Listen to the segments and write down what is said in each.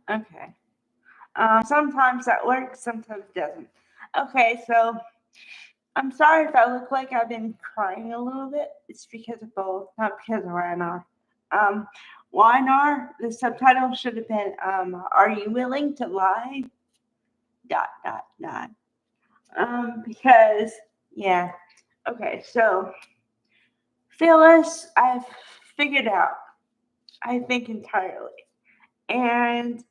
Okay. Sometimes that works, sometimes it doesn't. Okay, so I'm sorry if I look like I've been crying a little bit. It's because of both, not because of YNR. Um, YNR, the subtitle should have been Are You Willing to Lie? Dot, dot, dot. Because, yeah. Okay, so Phyllis, I've figured out, I think entirely. And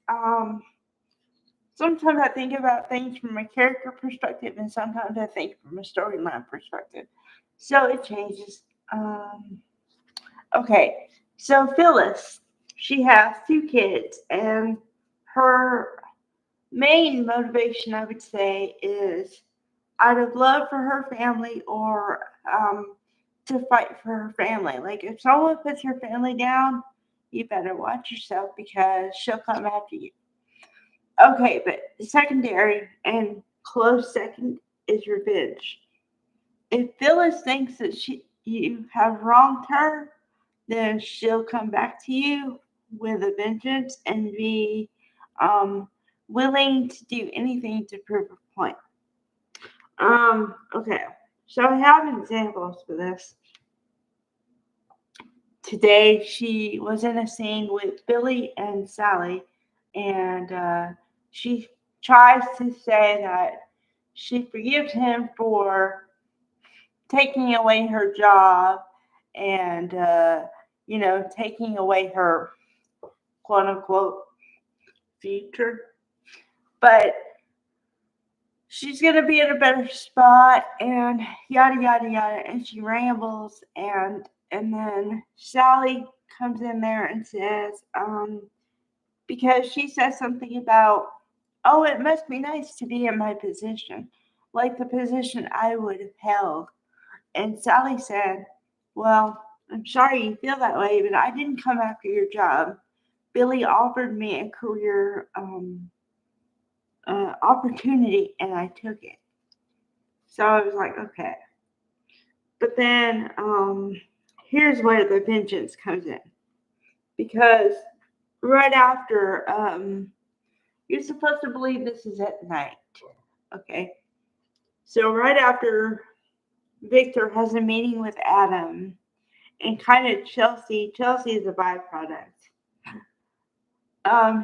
sometimes I think about things from a character perspective, and sometimes I think from a storyline perspective. So it changes. Um, okay, so Phyllis, she has two kids, and her main motivation, I would say, is out of love for her family or to fight for her family. Like if someone puts her family down, you better watch yourself because she'll come after you. Okay, but secondary and close second is revenge. If Phyllis thinks that you have wronged her, then she'll come back to you with a vengeance and be um, willing to do anything to prove a point. Okay, so I have examples for this. Today she was in a scene with Billy and Sally, and she tries to say that she forgives him for taking away her job and, taking away her quote unquote future. But she's going to be in a better spot and yada, yada, yada. And she rambles. And then Sally comes in there and says, because she says something about, oh, it must be nice to be in my position, like the position I would have held. And Sally said, well, I'm sorry you feel that way, but I didn't come after your job. Billy offered me a career opportunity and I took it. So I was like, okay. But then here's where the vengeance comes in. Because right after, you're supposed to believe this is at night. Okay. So right after Victor has a meeting with Adam and kind of Chelsea is a byproduct.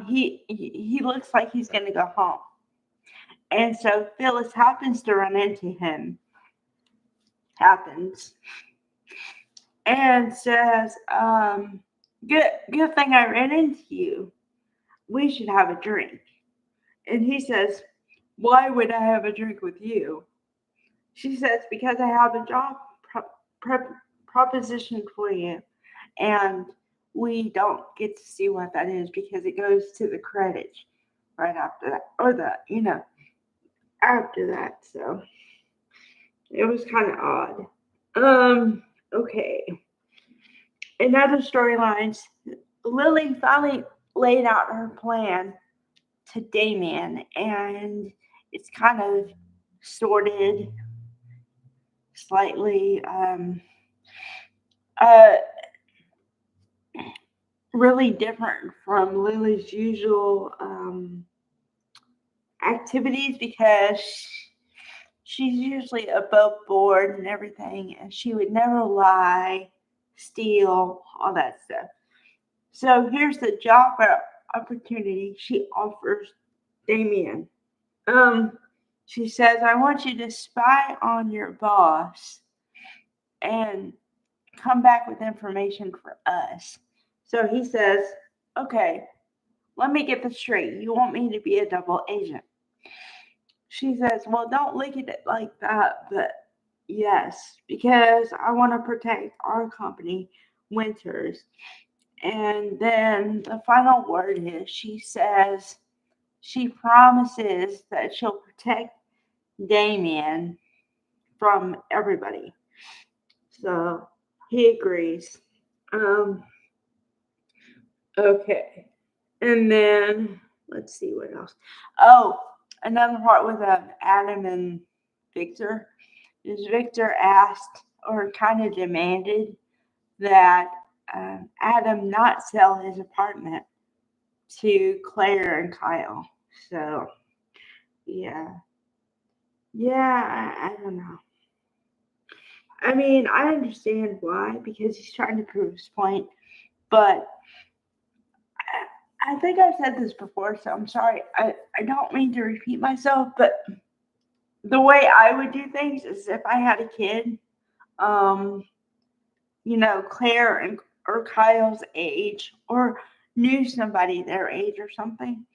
He looks like he's gonna go home, and so Phyllis happens to run into him. Happens and says, good thing I ran into you. We should have a drink." And he says, "Why would I have a drink with you?" She says, "Because I have a job proposition for you, and we don't get to see what that is because it goes to the credits right after that, or after that." So it was kind of odd. Okay. In other storylines, Lily finally laid out her plan to Damien, and it's kind of sorted slightly. Uh, really different from Lily's usual activities because she's usually above board and everything, and she would never lie, steal, all that stuff. So here's the job opportunity she offers Damien. Um, she says, "I want you to spy on your boss and come back with information for us." So he says, "Okay, let me get this straight. You want me to be a double agent?" She says, "Well, don't look at it like that, but yes, because I want to protect our company, Winters." And then the final word is she says she promises that she'll protect Damien from everybody. So he agrees. Um, okay. And then let's see what else. Oh, another part with Adam and Victor is Victor asked or kind of demanded that Adam not sell his apartment to Claire and Kyle. So, yeah. Yeah, I don't know. I mean, I understand why, because he's trying to prove his point, but I think I've said this before, so I'm sorry. I don't mean to repeat myself, but the way I would do things is if I had a kid, um, Claire or Kyle's age, or knew somebody their age or something,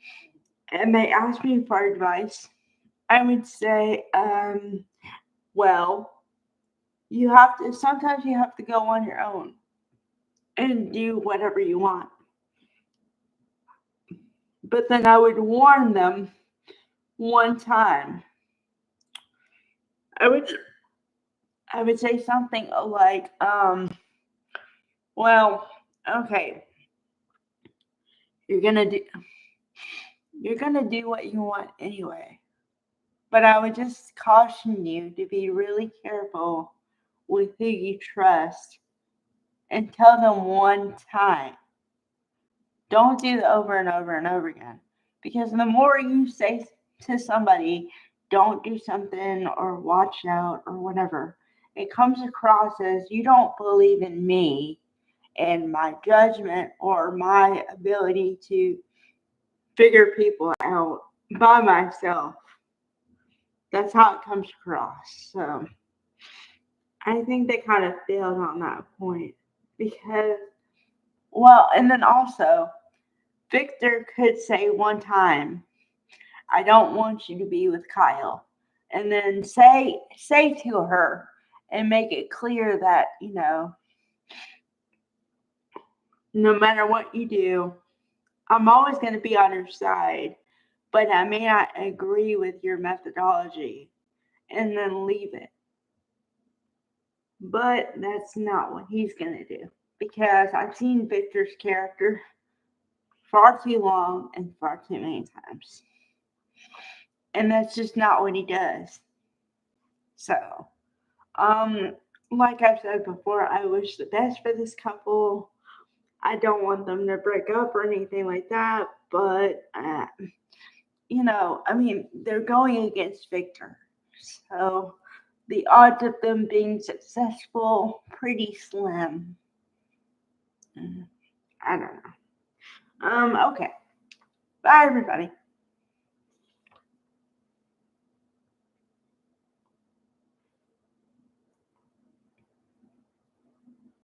and they asked me for advice, I would say, well, sometimes you have to go on your own and do whatever you want. But then I would warn them one time. I would I would say something like, well, okay, you're gonna do you're gonna do what you want anyway. But I would just caution you to be really careful with who you trust and tell them one time. Don't do it over and over and over again. Because the more you say to somebody, don't do something or watch out or whatever, it comes across as you don't believe in me and my judgment or my ability to figure people out by myself. That's how it comes across. So I think they kind of failed on that point because, well, and then also, Victor could say one time, I don't want you to be with Kyle. And then say to her and make it clear that, no matter what you do, I'm always going to be on your side, but I may not agree with your methodology, and then leave it. But that's not what he's going to do because I've seen Victor's character far too long and far too many times. And that's just not what he does. So, like I've said before, I wish the best for this couple. I don't want them to break up or anything like that, but I mean, they're going against Victor. So the odds of them being successful pretty slim. I don't know. Okay. Bye everybody.